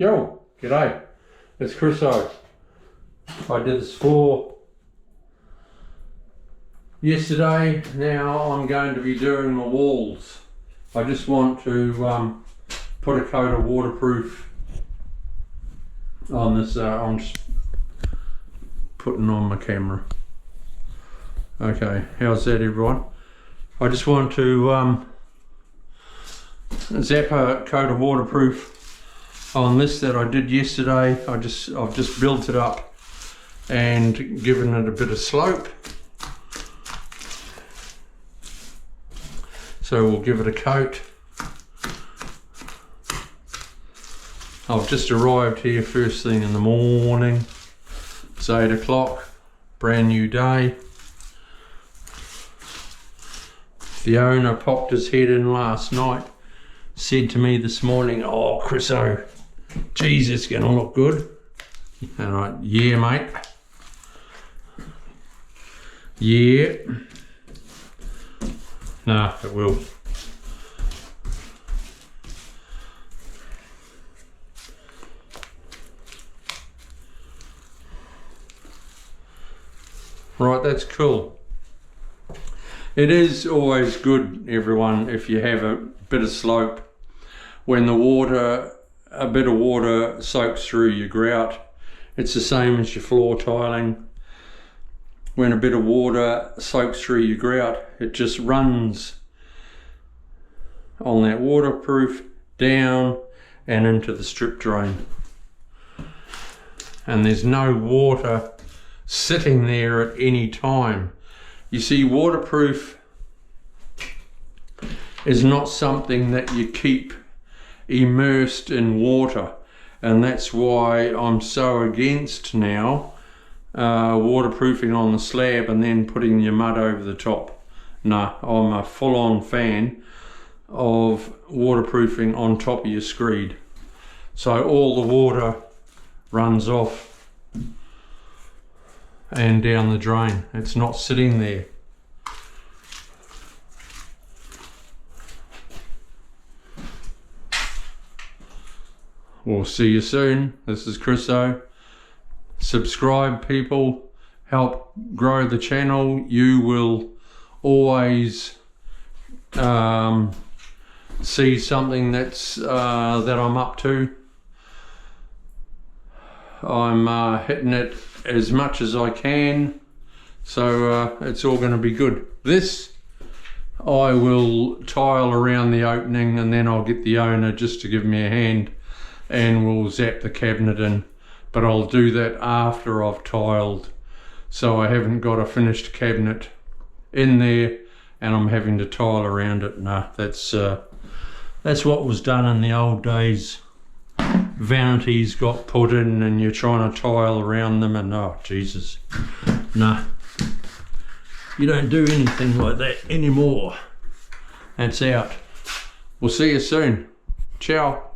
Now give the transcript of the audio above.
Yo, g'day. It's Chris O. I did this for yesterday. Now I'm going to be doing the walls. I just want to put a coat of waterproof on this. I'm just putting on my camera. Okay, how's that, everyone? I just want to zap a coat of waterproof on this that I did yesterday. I've just built it up and given it a bit of slope. So we'll give it a coat. I've just arrived here first thing in the morning. It's 8 o'clock, brand new day. The owner popped his head in last night, said to me this morning, "Oh, Chris O, geez, it's gonna look good." And I, yeah, mate. Yeah. Nah, it will. Right, that's cool. It is always good, everyone, if you have a bit of slope. When the water, a bit of water soaks through your grout, it's the same as your floor tiling. When a bit of water soaks through your grout, it just runs on that waterproof down and into the strip drain. And there's no water sitting there at any time. You see, waterproof is not something that you keep immersed in water, and that's why I'm so against now waterproofing on the slab and then putting your mud over the top. Nah, I'm a full-on fan of waterproofing on top of your screed, so all the water runs off and down the drain. It's not sitting there. We'll see you soon. This is Chris O. Subscribe, people. Help grow the channel. You will always see something that's that I'm up to. I'm hitting it as much as I can, so it's all going to be good. This I will tile around the opening, and then I'll get the owner just to give me a hand and we'll zap the cabinet in, but I'll do that after I've tiled, so I haven't got a finished cabinet in there and I'm having to tile around it. Nah, that's what was done in the old days. Vanities got put in and you're trying to tile around them, and oh Jesus, nah, you don't do anything like that anymore. That's out. We'll see you soon. Ciao.